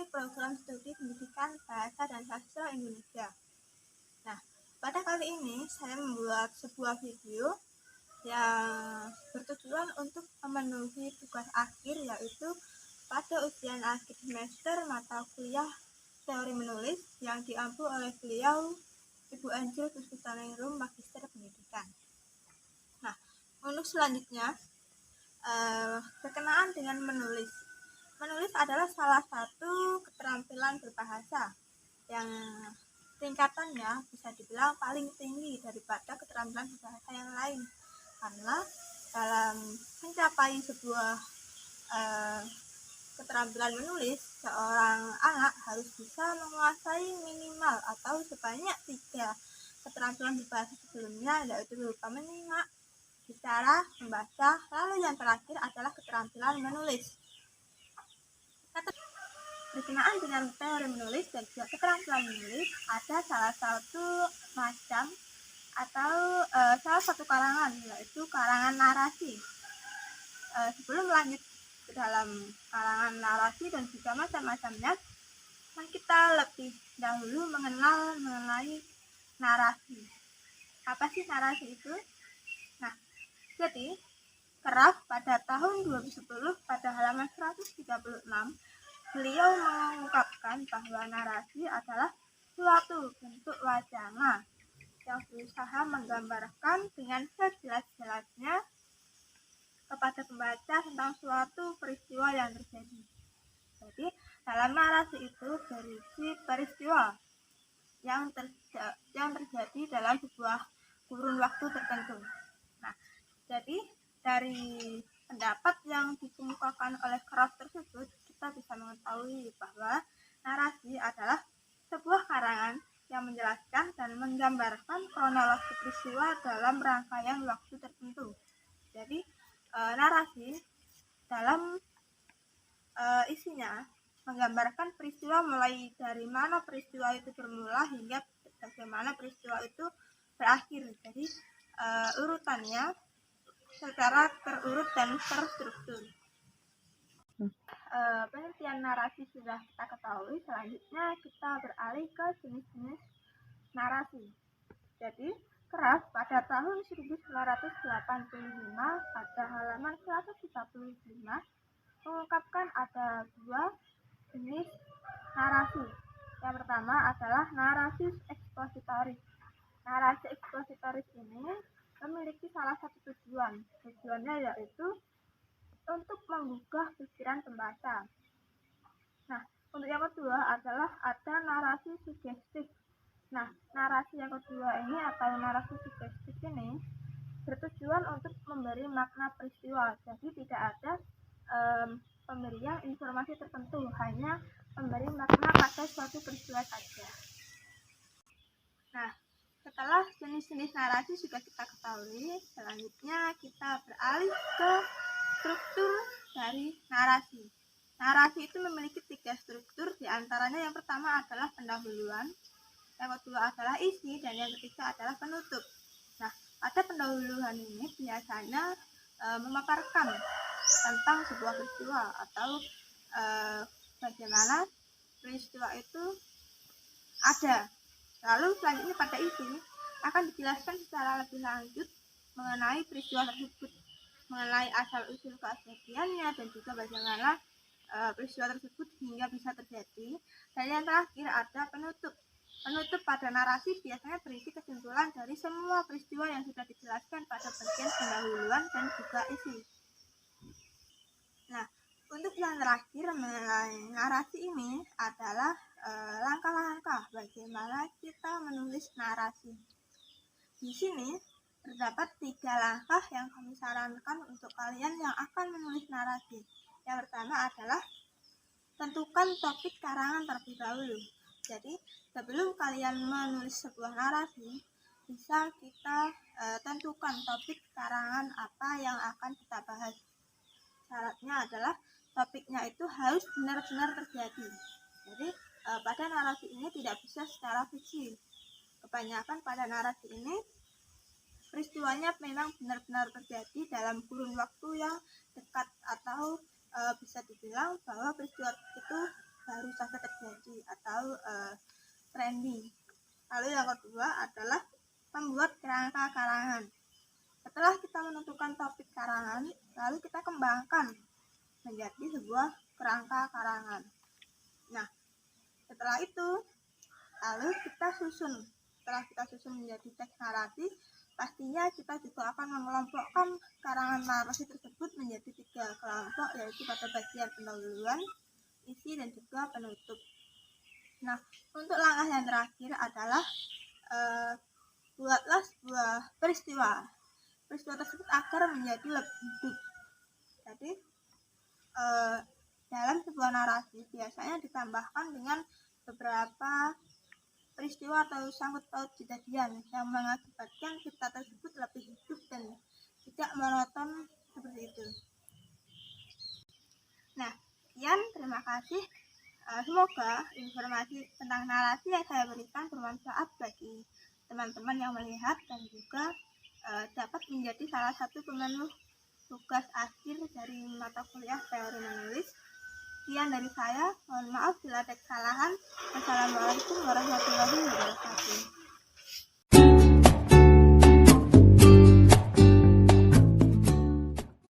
program studi pendidikan Bahasa dan Sastra Indonesia. Nah, pada kali ini saya membuat sebuah video yang bertujuan untuk memenuhi tugas akhir, yaitu pada ujian akhir semester mata kuliah teori menulis yang diampu oleh beliau Ibu Angel Puspitaningrum, Magister Pendidikan. Nah, untuk selanjutnya berkenaan dengan menulis. Menulis adalah salah satu keterampilan berbahasa yang tingkatannya bisa dibilang paling tinggi daripada keterampilan berbahasa yang lain, karena dalam mencapai sebuah keterampilan menulis, seorang anak harus bisa menguasai minimal atau sebanyak 3 keterampilan berbahasa sebelumnya, yaitu berupa menyimak, bicara, membaca, lalu yang terakhir adalah keterampilan menulis. Berkenaan dengan teori menulis dan juga keterampilan menulis, ada salah satu macam atau salah satu karangan, yaitu karangan narasi. Sebelum lanjut ke dalam karangan narasi dan juga macam-macamnya, kita lebih dahulu mengenal mengenai narasi. Apa sih narasi itu? Nah, jadi Keraf pada tahun 2010 pada halaman 136, beliau mengungkapkan bahwa narasi adalah suatu bentuk wacana yang berusaha menggambarkan dengan sejelas-jelasnya kepada pembaca tentang suatu peristiwa yang terjadi. Jadi, dalam narasi itu berisi peristiwa yang terjadi dalam sebuah kurun waktu tertentu. Nah, jadi dari pendapat yang dikemukakan oleh Keraf tersebut, kita bisa mengetahui bahwa narasi adalah sebuah karangan yang menjelaskan dan menggambarkan kronologi peristiwa dalam rangkaian waktu tertentu. Jadi narasi dalam isinya menggambarkan peristiwa mulai dari mana peristiwa itu bermula hingga bagaimana peristiwa itu berakhir. Jadi urutannya secara terurut dan terstruktur. Pengertian narasi sudah kita ketahui, selanjutnya kita beralih ke jenis-jenis narasi. Jadi, Keraf pada tahun 1985 pada halaman 135 mengungkapkan ada 2 jenis narasi. Yang pertama adalah narasi ekspositoris. Narasi ekspositoris ini memiliki salah satu tujuan. Tujuannya yaitu untuk menggugah pikiran pembaca. Nah, untuk yang kedua adalah ada narasi sugestif. Nah, narasi yang kedua ini atau narasi sugestif ini bertujuan untuk memberi makna peristiwa. Jadi tidak ada pemberian informasi tertentu, hanya memberi makna pada suatu peristiwa saja. Nah, setelah jenis-jenis narasi sudah kita ketahui, selanjutnya kita beralih ke struktur dari narasi. Narasi itu memiliki 3 struktur, diantaranya yang pertama adalah pendahuluan, yang kedua adalah isi, dan yang ketiga adalah penutup. Nah, pada pendahuluan ini biasanya memaparkan tentang sebuah peristiwa atau bagaimana peristiwa itu ada. Lalu selanjutnya pada isi akan dijelaskan secara lebih lanjut mengenai peristiwa tersebut, mengenai asal-usul kejadiannya dan juga bagaimana peristiwa tersebut hingga bisa terjadi. Dan yang terakhir ada penutup. Penutup pada narasi biasanya berisi kesimpulan dari semua peristiwa yang sudah dijelaskan pada bagian pendahuluan dan juga isi. Nah, untuk yang terakhir mengenai narasi ini adalah langkah-langkah bagaimana kita menulis narasi. Di sini terdapat 3 langkah yang kami sarankan untuk kalian yang akan menulis narasi. Yang pertama adalah tentukan topik karangan terlebih dahulu. Jadi, sebelum kalian menulis sebuah narasi, bisa kita tentukan topik karangan apa yang akan kita bahas. Syaratnya adalah topiknya itu harus benar-benar terjadi. Jadi, pada narasi ini tidak bisa secara fiksi. Kebanyakan pada narasi ini peristiwanya memang benar-benar terjadi dalam kurun waktu yang dekat, atau bisa dibilang bahwa peristiwa itu baru saja terjadi atau trending. Lalu yang kedua adalah membuat kerangka karangan. Setelah kita menentukan topik karangan, lalu kita kembangkan menjadi sebuah kerangka karangan. Nah, setelah itu lalu kita susun. Setelah kita susun menjadi teks narasi, pastinya kita juga akan mengelompokkan karangan narasi tersebut menjadi 3 kelompok, yaitu pada bagian pendahuluan, isi, dan juga penutup. Nah, untuk langkah yang terakhir adalah buatlah sebuah peristiwa tersebut agar menjadi lebih hidup. Jadi dalam sebuah narasi biasanya ditambahkan dengan beberapa peristiwa atau sangkut paut kejadian yang mengakibatkan cerita tersebut lebih hidup dan tidak monoton seperti itu. Nah, sekian, terima kasih. Semoga informasi tentang narasi yang saya berikan bermanfaat bagi teman-teman yang melihat dan juga dapat menjadi salah satu pemenuh tugas akhir dari mata kuliah teori menulis. Sekian dari saya, mohon maaf bila ada kesalahan. Wassalamualaikum warahmatullahi wabarakatuh.